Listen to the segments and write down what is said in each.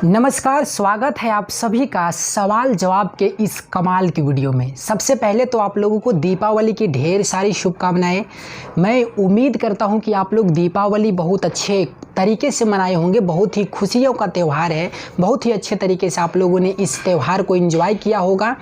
नमस्कार, स्वागत है आप सभी का सवाल जवाब के इस कमाल की वीडियो में। सबसे पहले तो आप लोगों को दीपावली की ढेर सारी शुभकामनाएं। मैं उम्मीद करता हूं कि आप लोग दीपावली बहुत अच्छे तरीके से मनाए होंगे। बहुत ही खुशियों का त्यौहार है, बहुत ही अच्छे तरीके से आप लोगों ने इस त्यौहार को एंजॉय किया होगा।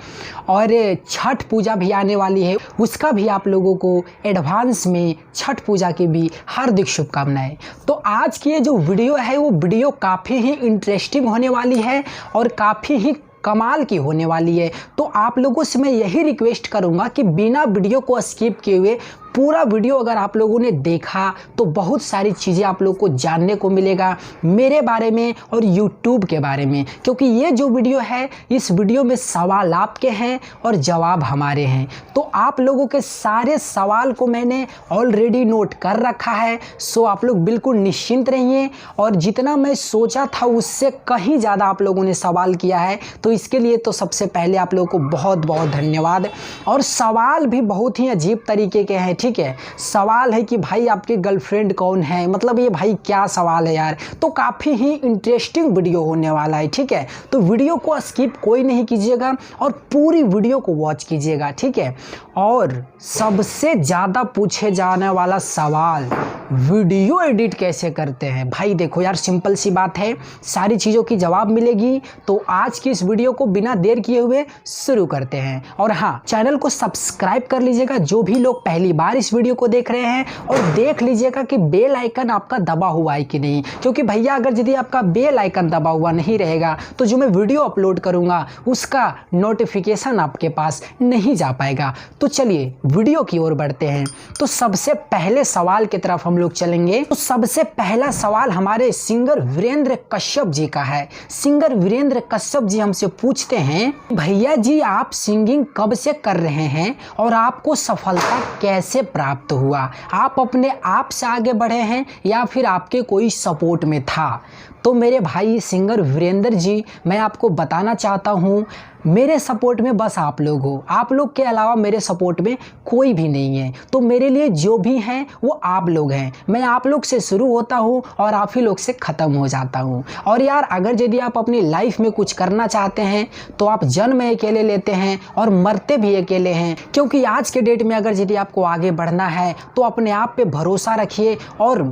और छठ पूजा भी आने वाली है, उसका भी आप लोगों को एडवांस में छठ पूजा की भी हार्दिक शुभकामनाएं। तो आज की ये जो वीडियो है वो वीडियो काफ़ी ही इंटरेस्टिंग होने वाली है और काफ़ी ही कमाल की होने वाली है। तो आप लोगों से मैं यही रिक्वेस्ट करूंगा कि बिना वीडियो को स्किप किए हुए पूरा वीडियो अगर आप लोगों ने देखा तो बहुत सारी चीज़ें आप लोगों को जानने को मिलेगा मेरे बारे में और YouTube के बारे में। क्योंकि ये जो वीडियो है, इस वीडियो में सवाल आपके हैं और जवाब हमारे हैं। तो आप लोगों के सारे सवाल को मैंने ऑलरेडी नोट कर रखा है। सो आप लोग बिल्कुल निश्चिंत रहिए। और जितना मैं सोचा था उससे कहीं ज़्यादा आप लोगों ने सवाल किया है, तो इसके लिए तो सबसे पहले आप लोगों को बहुत बहुत धन्यवाद। और सवाल भी बहुत ही अजीब तरीके के हैं, ठीक है। सवाल है कि भाई आपकी गर्लफ्रेंड कौन है, मतलब ये भाई क्या सवाल है यार। तो काफ़ी ही इंटरेस्टिंग वीडियो होने वाला है, ठीक है। तो वीडियो को स्किप कोई नहीं कीजिएगा और पूरी वीडियो को वॉच कीजिएगा, ठीक है। और सबसे ज़्यादा पूछे जाने वाला सवाल, वीडियो एडिट कैसे करते हैं। भाई देखो यार, सिंपल सी बात है, सारी चीज़ों की जवाब मिलेगी। तो आज की इस वीडियो को बिना देर किए हुए शुरू करते हैं। और हाँ, चैनल को सब्सक्राइब कर लीजिएगा जो भी लोग पहली बार इस वीडियो को देख रहे हैं, और देख लीजिएगा कि बेल आइकन आपका दबा हुआ है कि नहीं। क्योंकि भैया अगर यदि आपका बेल आइकन दबा हुआ नहीं रहेगा तो जो मैं वीडियो अपलोड करूंगा उसका नोटिफिकेशन आपके पास नहीं जा पाएगा। तो चलिए वीडियो की ओर बढ़ते हैं। तो सबसे पहले सवाल की तरफ हम लोग चलेंगे। तो सबसे पहला सवाल हमारे सिंगर वीरेंद्र कश्यप जी का है। सिंगर वीरेंद्र कश्यप जी हमसे पूछते हैं, भैया जी आप सिंगिंग कब से कर रहे हैं और आपको सफलता कैसे प्राप्त हुआ? आप अपने आप से आगे बढ़े हैं या फिर आपके कोई सपोर्ट में था? तो मेरे भाई सिंगर वीरेंद्र जी, मैं आपको बताना चाहता हूँ, मेरे सपोर्ट में बस आप लोग हो। आप लोग के अलावा मेरे सपोर्ट में कोई भी नहीं है। तो मेरे लिए जो भी हैं वो आप लोग हैं। मैं आप लोग से शुरू होता हूँ और आप ही लोग से ख़त्म हो जाता हूँ। और यार अगर यदि आप अपनी लाइफ में कुछ करना चाहते हैं तो आप जन्म अकेले लेते हैं और मरते भी अकेले हैं। क्योंकि आज के डेट में अगर यदि आपको आगे बढ़ना है तो अपने आप पे भरोसा रखिए और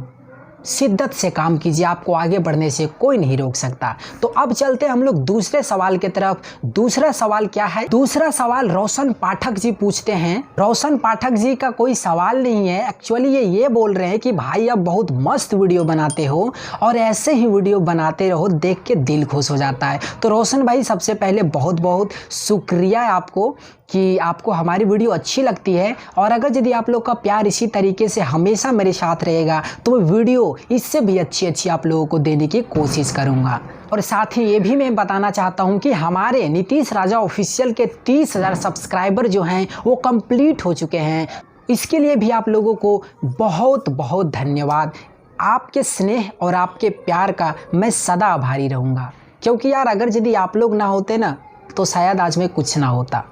शिद्दत से काम कीजिए। आपको आगे बढ़ने से कोई नहीं रोक सकता। तो अब चलते हैं हम लोग दूसरे सवाल की तरफ। दूसरा सवाल क्या है? दूसरा सवाल रोशन पाठक जी पूछते हैं। रोशन पाठक जी का कोई सवाल नहीं है, एक्चुअली ये बोल रहे हैं कि भाई आप बहुत मस्त वीडियो बनाते हो और ऐसे ही वीडियो बनाते रहो, देख के दिल खुश हो जाता है। तो रोशन भाई, सबसे पहले बहुत बहुत शुक्रिया है आपको कि आपको हमारी वीडियो अच्छी लगती है। और अगर यदि आप लोग का प्यार इसी तरीके से हमेशा मेरे साथ रहेगा तो मैं वीडियो इससे भी अच्छी आप लोगों को देने की कोशिश करूंगा। और साथ ही ये भी मैं बताना चाहता हूं कि हमारे नीतीश राजा ऑफिशियल के 30,000 सब्सक्राइबर जो हैं वो कंप्लीट हो चुके हैं। इसके लिए भी आप लोगों को बहुत बहुत धन्यवाद। आपके स्नेह और आपके प्यार का मैं सदा आभारी रहूँगा। क्योंकि यार अगर यदि आप लोग ना होते ना तो शायद आज में कुछ ना होता।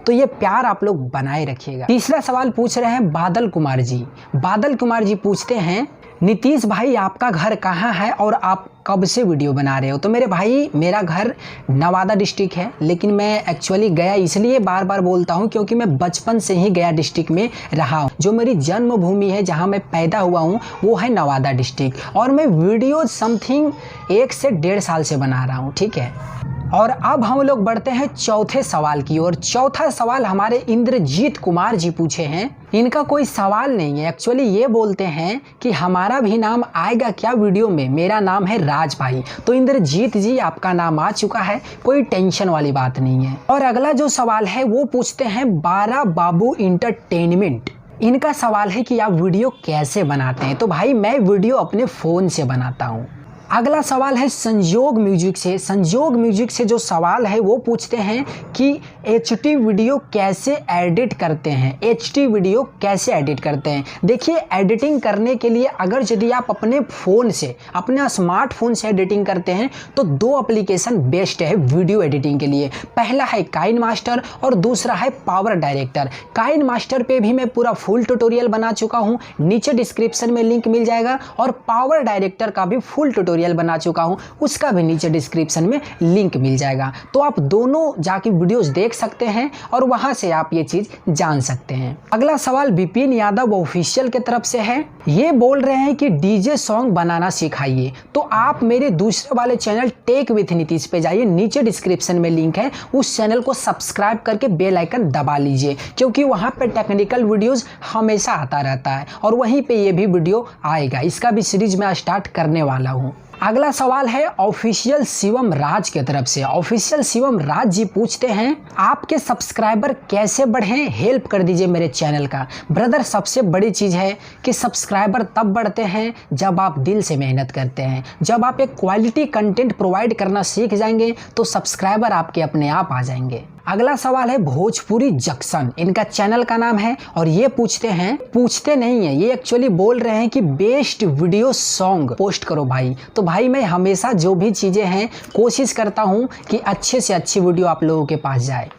तो ये प्यार आप लोग बनाए रखिएगा। तीसरा सवाल पूछ रहे हैं बादल कुमार जी। बादल कुमार जी पूछते हैं, नीतीश भाई आपका घर कहाँ है और आप कब से वीडियो बना रहे हो? तो मेरे भाई, मेरा घर नवादा डिस्ट्रिक्ट है, लेकिन मैं एक्चुअली गया इसलिए बार बार बोलता हूँ क्योंकि मैं बचपन से ही गया डिस्ट्रिक्ट में रहा हूँ। जो मेरी जन्मभूमि है, जहाँ मैं पैदा हुआ हूँ, वो है नवादा डिस्ट्रिक्ट। और मैं वीडियो समथिंग 1 से 1.5 साल से बना रहा हूँ, ठीक है। और अब हम लोग बढ़ते हैं चौथे सवाल की ओर। चौथा सवाल हमारे इंद्रजीत कुमार जी पूछे हैं। इनका कोई सवाल नहीं है, एक्चुअली ये बोलते हैं कि हमारा भी नाम आएगा क्या वीडियो में? मेरा नाम है राज भाई। तो इंद्रजीत जी, आपका नाम आ चुका है, कोई टेंशन वाली बात नहीं है। और अगला जो सवाल है वो पूछते हैं 12 बाबू इंटरटेनमेंट। इनका सवाल है कि आप वीडियो कैसे बनाते हैं? तो भाई मैं वीडियो अपने फ़ोन से बनाता हूँ। अगला सवाल है संजोग म्यूजिक से। संजोग म्यूजिक से जो सवाल है वो पूछते हैं कि HD वीडियो कैसे एडिट करते हैं? HD वीडियो कैसे एडिट करते हैं? देखिए, एडिटिंग करने के लिए अगर यदि आप अपने फ़ोन से, अपने स्मार्टफोन से एडिटिंग करते हैं तो 2 एप्लीकेशन बेस्ट है वीडियो एडिटिंग के लिए। पहला है काइन मास्टर और दूसरा है पावर डायरेक्टर। काइन मास्टर पे भी मैं पूरा फुल ट्यूटोरियल बना चुका हूँ, नीचे डिस्क्रिप्शन में लिंक मिल जाएगा। और पावर डायरेक्टर का भी फुल ट्यूटोरियल ट्यूटोरियल बना चुका हूँ, उसका भी नीचे डिस्क्रिप्शन में लिंक मिल जाएगा। तो आप दोनों जाके वीडियोस देख सकते हैं और वहां से आप ये चीज़ जान सकते हैं। अगला सवाल विपिन यादव ऑफिशियल की तरफ से है। ये बोल रहे हैं कि डीजे सॉन्ग बनाना सिखाइए। तो आप मेरे दूसरे वाले चैनल टेक विथ नीतीश पे जाइए, नीचे डिस्क्रिप्शन में लिंक है, उस चैनल को सब्सक्राइब करके बेल आइकन दबा लीजिए, क्योंकि वहाँ पे टेक्निकल वीडियोस हमेशा आता रहता है और वहीं पे ये भी वीडियो आएगा। इसका भी सीरीज मैं स्टार्ट करने वाला हूँ। अगला सवाल है ऑफिशियल शिवम राज की तरफ से। ऑफिशियल शिवम राज जी पूछते हैं, आपके सब्सक्राइबर कैसे बढ़ें, हेल्प कर दीजिए मेरे चैनल का। ब्रदर, सबसे बड़ी चीज़ है कि सब्सक्राइबर तब बढ़ते हैं जब आप दिल से मेहनत करते हैं। जब आप एक क्वालिटी कंटेंट प्रोवाइड करना सीख जाएंगे तो सब्सक्राइबर आपके अपने आप आ जाएंगे। अगला सवाल है भोजपुरी जंक्शन, इनका चैनल का नाम है, और ये पूछते नहीं है, ये एक्चुअली बोल रहे हैं कि बेस्ट वीडियो सॉन्ग पोस्ट करो भाई। तो भाई मैं हमेशा जो भी चीज़ें हैं कोशिश करता हूँ कि अच्छे से अच्छी वीडियो आप लोगों के पास जाए।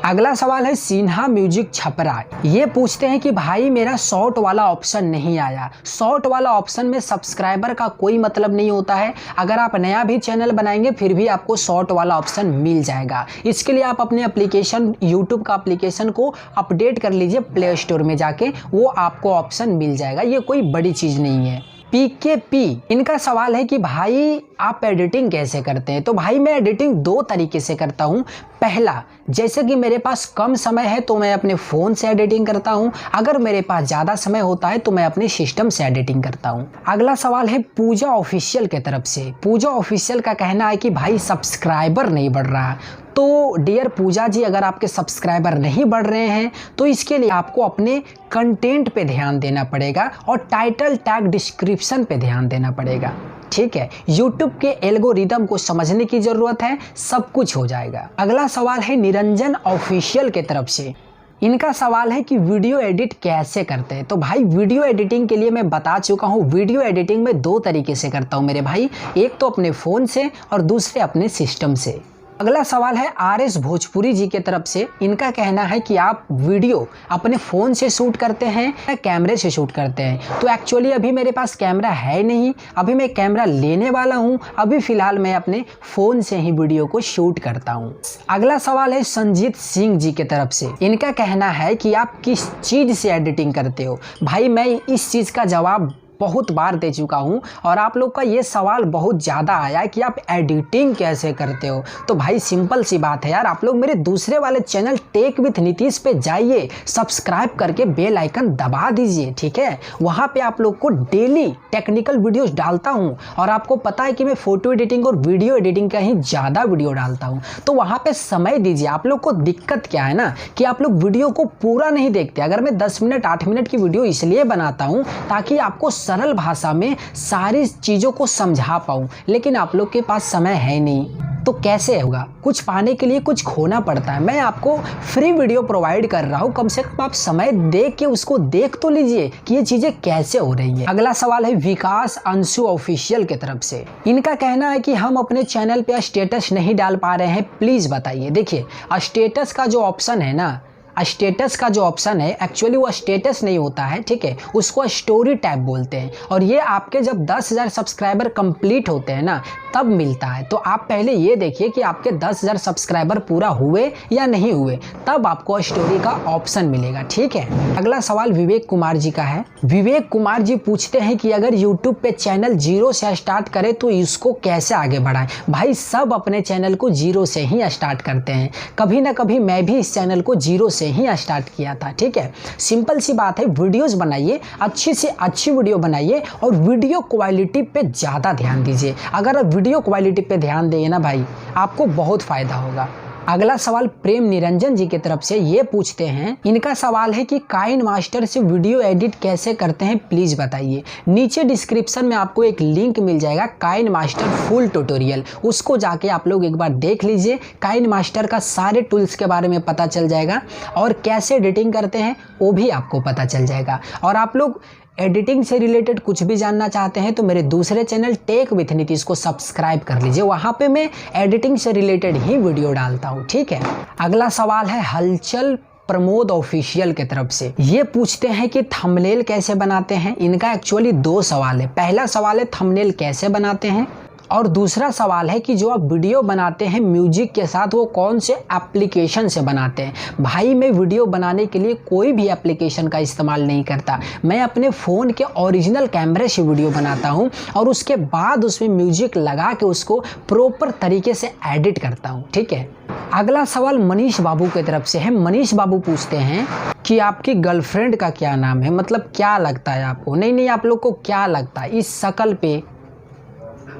अगला सवाल है सिन्हा म्यूजिक छपरा। ये पूछते हैं कि भाई मेरा शॉर्ट वाला ऑप्शन नहीं आया। शॉर्ट वाला ऑप्शन में सब्सक्राइबर का कोई मतलब नहीं होता है। अगर आप नया भी चैनल बनाएंगे फिर भी आपको शॉर्ट वाला ऑप्शन मिल जाएगा। इसके लिए आप अपने एप्लीकेशन, यूट्यूब का एप्लीकेशन को अपडेट कर लीजिए प्ले स्टोर में जाके, वो आपको ऑप्शन मिल जाएगा। ये कोई बड़ी चीज़ नहीं है। PKP, इनका सवाल है कि भाई आप एडिटिंग कैसे करते हैं। तो भाई मैं एडिटिंग दो तरीके से करता हूँ। पहला, जैसे कि मेरे पास कम समय है तो मैं अपने फ़ोन से एडिटिंग करता हूँ। अगर मेरे पास ज़्यादा समय होता है तो मैं अपने सिस्टम से एडिटिंग करता हूँ। अगला सवाल है पूजा ऑफिशियल की तरफ से। पूजा ऑफिशियल का कहना है कि भाई सब्सक्राइबर नहीं बढ़ रहा। तो डियर पूजा जी, अगर आपके सब्सक्राइबर नहीं बढ़ रहे हैं तो इसके लिए आपको अपने कंटेंट पे ध्यान देना पड़ेगा और टाइटल टैग डिस्क्रिप्शन पे ध्यान देना पड़ेगा। ठीक है, YouTube के एल्गोरिदम को समझने की ज़रूरत है, सब कुछ हो जाएगा। अगला सवाल है निरंजन ऑफिशियल के तरफ से। इनका सवाल है कि वीडियो एडिट कैसे करते हैं। तो भाई वीडियो एडिटिंग के लिए मैं बता चुका हूँ। वीडियो एडिटिंग में दो तरीके से करता हूँ मेरे भाई, एक तो अपने फ़ोन से और दूसरे अपने सिस्टम से। अगला सवाल है RS भोजपुरी जी के तरफ से। इनका कहना है कि आप वीडियो अपने फ़ोन से शूट करते हैं या कैमरे से शूट करते हैं। तो एक्चुअली अभी मेरे पास कैमरा है नहीं, अभी मैं कैमरा लेने वाला हूं। अभी फ़िलहाल मैं अपने फ़ोन से ही वीडियो को शूट करता हूं। अगला सवाल है संजीत सिंह जी के तरफ से। इनका कहना है कि आप किस चीज़ से एडिटिंग करते हो। भाई मैं इस चीज़ का जवाब बहुत बार दे चुका हूँ और आप लोग का ये सवाल बहुत ज़्यादा आया है कि आप एडिटिंग कैसे करते हो। तो भाई सिंपल सी बात है यार, आप लोग मेरे दूसरे वाले चैनल टेक विथ नीतीश पे जाइए, सब्सक्राइब करके बेल आइकन दबा दीजिए। ठीक है, वहाँ पे आप लोग को डेली टेक्निकल वीडियोस डालता हूँ और आपको पता है कि मैं फ़ोटो एडिटिंग और वीडियो एडिटिंग का ही ज़्यादा वीडियो डालता हूँ। तो वहाँ पर समय दीजिए। आप लोग को दिक्कत क्या है ना कि आप लोग वीडियो को पूरा नहीं देखते। अगर मैं 10 मिनट 8 मिनट की वीडियो इसलिए बनाता हूँ ताकि आपको सरल भाषा में सारी चीज़ों को समझा पाऊँ, लेकिन आप लोग के पास समय है नहीं तो कैसे होगा। कुछ पाने के लिए कुछ खोना पड़ता है। मैं आपको फ्री वीडियो प्रोवाइड कर रहा हूँ, कम से कम आप समय देख के उसको देख तो लीजिए कि ये चीज़ें कैसे हो रही है। अगला सवाल है विकास अंशु ऑफिशियल की तरफ से। इनका कहना है कि हम अपने चैनल पे स्टेटस नहीं डाल पा रहे हैं, प्लीज़ बताइए। देखिए, स्टेटस का जो ऑप्शन है ना, स्टेटस का जो ऑप्शन है एक्चुअली वो स्टेटस नहीं होता है। ठीक है, उसको स्टोरी टैब बोलते हैं और ये आपके जब 10,000 सब्सक्राइबर कंप्लीट होते हैं ना तब मिलता है। तो आप पहले ये देखिए कि आपके 10,000 सब्सक्राइबर पूरा हुए या नहीं हुए, तब आपको स्टोरी का ऑप्शन मिलेगा। ठीक है, अगला सवाल विवेक कुमार जी का है। विवेक कुमार जी पूछते हैं कि अगर यूट्यूब पे चैनल जीरो से स्टार्ट करें तो इसको कैसे आगे बढ़ाएं। भाई सब अपने चैनल को जीरो से ही स्टार्ट करते हैं। कभी ना कभी मैं भी इस चैनल को जीरो से ही स्टार्ट किया था। ठीक है, सिंपल सी बात है, वीडियोस बनाइए, अच्छी से अच्छी वीडियो बनाइए और वीडियो क्वालिटी पे ज़्यादा ध्यान दीजिए। अगर आप वीडियो क्वालिटी पे ध्यान देंगे ना भाई, आपको बहुत फ़ायदा होगा। अगला सवाल प्रेम निरंजन जी की तरफ से ये पूछते हैं। इनका सवाल है कि काइन मास्टर से वीडियो एडिट कैसे करते हैं, प्लीज़ बताइए। नीचे डिस्क्रिप्शन में आपको एक लिंक मिल जाएगा काइन मास्टर फुल ट्यूटोरियल, उसको जाके आप लोग एक बार देख लीजिए। काइन मास्टर का सारे टूल्स के बारे में पता चल जाएगा और कैसे एडिटिंग करते हैं वो भी आपको पता चल जाएगा। और आप लोग एडिटिंग से रिलेटेड कुछ भी जानना चाहते हैं तो मेरे दूसरे चैनल टेक विथ नीतीश को सब्सक्राइब कर लीजिए, वहाँ पे मैं एडिटिंग से रिलेटेड ही वीडियो डालता हूँ। ठीक है, अगला सवाल है हलचल प्रमोद ऑफिशियल के तरफ से। ये पूछते हैं कि थंबनेल कैसे बनाते हैं। इनका एक्चुअली दो सवाल है। पहला सवाल है थंबनेल कैसे बनाते हैं, और दूसरा सवाल है कि जो आप वीडियो बनाते हैं म्यूजिक के साथ, वो कौन से एप्लीकेशन से बनाते हैं। भाई मैं वीडियो बनाने के लिए कोई भी एप्लीकेशन का इस्तेमाल नहीं करता। मैं अपने फ़ोन के ओरिजिनल कैमरे से वीडियो बनाता हूं और उसके बाद उसमें म्यूजिक लगा के उसको प्रॉपर तरीके से एडिट करता हूं। ठीक है, अगला सवाल मनीष बाबू की तरफ से है। मनीष बाबू पूछते हैं कि आपकी गर्लफ्रेंड का क्या नाम है, मतलब क्या लगता है आपको। नहीं, आप लोग को क्या लगता है, इस शक्ल पे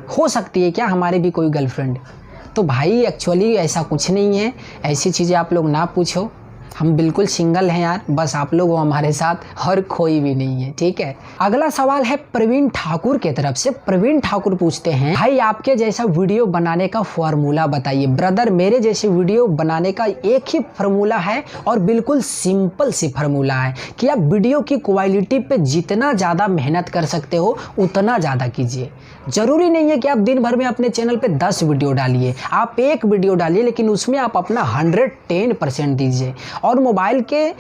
हो सकती है क्या हमारे भी कोई गर्लफ्रेंड। तो भाई एक्चुअली ऐसा कुछ नहीं है, ऐसी चीज़ें आप लोग ना पूछो। हम बिल्कुल सिंगल हैं यार, बस आप लोग हो हमारे साथ और कोई भी नहीं है। ठीक है, अगला सवाल है प्रवीण ठाकुर के तरफ से। प्रवीण ठाकुर पूछते हैं, भाई आपके जैसा वीडियो बनाने का फॉर्मूला बताइए। ब्रदर मेरे जैसे वीडियो बनाने का एक ही फार्मूला है और बिल्कुल सिंपल सी फार्मूला है कि आप वीडियो की क्वालिटी पे जितना ज़्यादा मेहनत कर सकते हो उतना ज़्यादा कीजिए। ज़रूरी नहीं है कि आप दिन भर में अपने चैनल पे 10 वीडियो डालिए, आप एक वीडियो डालिए लेकिन उसमें आप अपना 110% दीजिए। और मोबाइल के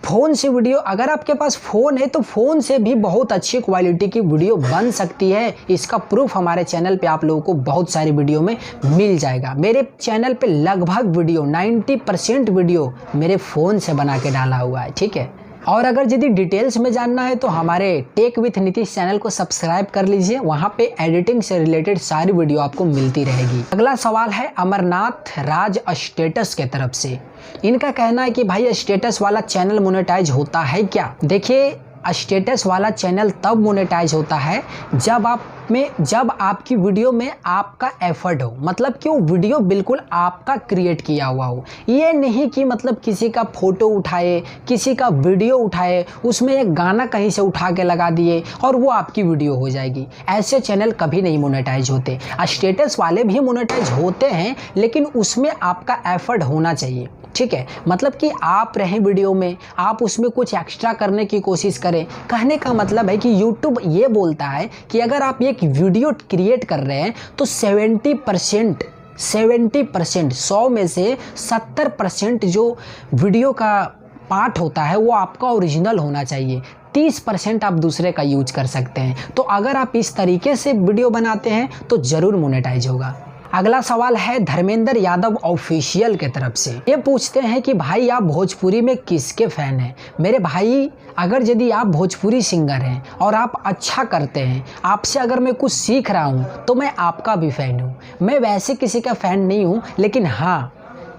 फ़ोन से वीडियो, अगर आपके पास फ़ोन है तो फ़ोन से भी बहुत अच्छी क्वालिटी की वीडियो बन सकती है। इसका प्रूफ हमारे चैनल पे आप लोगों को बहुत सारी वीडियो में मिल जाएगा। मेरे चैनल पे लगभग वीडियो 90% वीडियो मेरे फ़ोन से बना के डाला हुआ है। ठीक है, और अगर यदि डिटेल्स में जानना है तो हमारे टेक विथ नीतीश चैनल को सब्सक्राइब कर लीजिए, वहाँ पे एडिटिंग से रिलेटेड सारी वीडियो आपको मिलती रहेगी। अगला सवाल है अमरनाथ राज स्टेटस के तरफ से। इनका कहना है कि भाई स्टेटस वाला चैनल मोनेटाइज होता है क्या। देखिए, स्टेटस वाला चैनल तब मोनेटाइज होता है जब आपकी वीडियो में आपका एफर्ट हो, मतलब कि वो वीडियो बिल्कुल आपका क्रिएट किया हुआ हो। ये नहीं कि मतलब किसी का फोटो उठाए, किसी का वीडियो उठाए, उसमें एक गाना कहीं से उठा के लगा दिए और वो आपकी वीडियो हो जाएगी। ऐसे चैनल कभी नहीं मोनेटाइज होते। स्टेटस वाले भी मोनेटाइज होते हैं लेकिन उसमें आपका एफर्ट होना चाहिए। ठीक है, मतलब कि आप रहें वीडियो में, आप उसमें कुछ एक्स्ट्रा करने की कोशिश करें। कहने का मतलब है कि यूट्यूब ये बोलता है कि अगर आप एक वीडियो क्रिएट कर रहे हैं तो 70% 100 में से 70% जो वीडियो का पार्ट होता है वो आपका ओरिजिनल होना चाहिए। 30% आप दूसरे का यूज कर सकते हैं। तो अगर आप इस तरीके से वीडियो बनाते हैं तो ज़रूर मोनेटाइज होगा। अगला सवाल है धर्मेंद्र यादव ऑफिशियल के तरफ से। ये पूछते हैं कि भाई आप भोजपुरी में किसके फ़ैन हैं। मेरे भाई, अगर यदि आप भोजपुरी सिंगर हैं और आप अच्छा करते हैं, आपसे अगर मैं कुछ सीख रहा हूँ तो मैं आपका भी फ़ैन हूँ। मैं वैसे किसी का फ़ैन नहीं हूँ, लेकिन हाँ,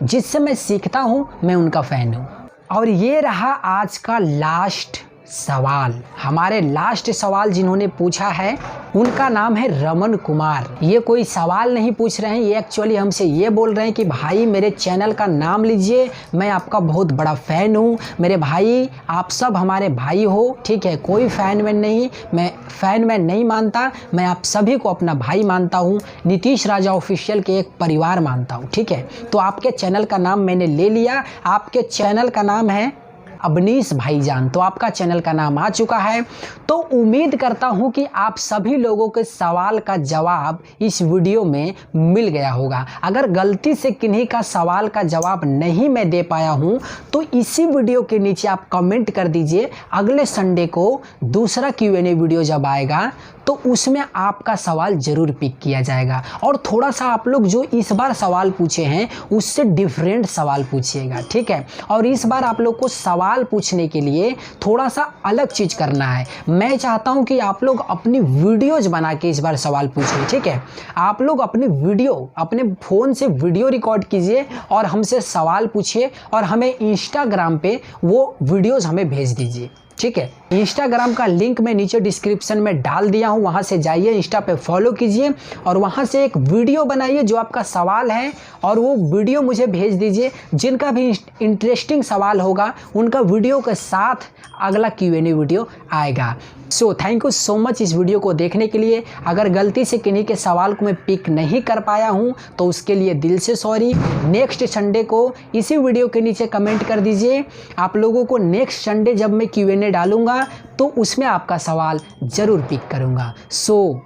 जिससे मैं सीखता हूँ मैं उनका फ़ैन हूँ। और ये रहा आज का लास्ट सवाल। हमारे लास्ट सवाल जिन्होंने पूछा है उनका नाम है रमन कुमार। ये कोई सवाल नहीं पूछ रहे हैं, ये एक्चुअली हमसे ये बोल रहे हैं कि भाई मेरे चैनल का नाम लीजिए, मैं आपका बहुत बड़ा फ़ैन हूँ। मेरे भाई, आप सब हमारे भाई हो। ठीक है, कोई फ़ैन मैन नहीं, मैं फ़ैन मैन नहीं मानता, मैं आप सभी को अपना भाई मानता हूँ। नीतीश राजा ऑफिशियल के एक परिवार मानता हूँ। ठीक है, तो आपके चैनल का नाम मैंने ले लिया। आपके चैनल का नाम है अवनीश भाईजान, तो आपका चैनल का नाम आ चुका है। तो उम्मीद करता हूं कि आप सभी लोगों के सवाल का जवाब इस वीडियो में मिल गया होगा। अगर गलती से किन्हीं का सवाल का जवाब नहीं मैं दे पाया हूं तो इसी वीडियो के नीचे आप कमेंट कर दीजिए। अगले संडे को दूसरा Q&A वीडियो जब आएगा तो उसमें आपका सवाल ज़रूर पिक किया जाएगा। और थोड़ा सा आप लोग जो इस बार सवाल पूछे हैं उससे डिफरेंट सवाल पूछिएगा। ठीक है, और इस बार आप लोग को सवाल पूछने के लिए थोड़ा सा अलग चीज़ करना है। मैं चाहता हूं कि आप लोग अपनी वीडियोज बना के इस बार सवाल पूछिए। ठीक है, आप लोग अपनी वीडियो, अपने फ़ोन से वीडियो रिकॉर्ड कीजिए और हमसे सवाल पूछिए और हमें इंस्टाग्राम पे वो वीडियोज़ हमें भेज दीजिए। ठीक है, इंस्टाग्राम का लिंक मैं नीचे डिस्क्रिप्शन में डाल दिया हूँ, वहाँ से जाइए, इंस्टा पे फॉलो कीजिए और वहाँ से एक वीडियो बनाइए जो आपका सवाल है और वो वीडियो मुझे भेज दीजिए। जिनका भी इंटरेस्टिंग सवाल होगा उनका वीडियो के साथ अगला Q&A वीडियो आएगा। So thank you so much इस वीडियो को देखने के लिए। अगर गलती से किन्हीं के सवाल को मैं पिक नहीं कर पाया हूँ तो उसके लिए दिल से सॉरी। नेक्स्ट संडे को इसी वीडियो के नीचे कमेंट कर दीजिए। आप लोगों को नेक्स्ट संडे जब मैं Q&A डालूंगा तो उसमें आपका सवाल ज़रूर पिक करूँगा। So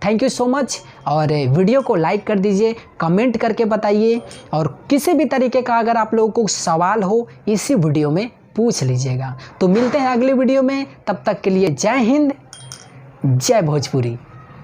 thank you so much और वीडियो को लाइक कर दीजिए, कमेंट करके बताइए और किसी भी तरीके का अगर आप लोगों को सवाल हो इसी वीडियो में पूछ लीजिएगा। तो मिलते हैं अगली वीडियो में, तब तक के लिए जय हिंद, जय भोजपुरी।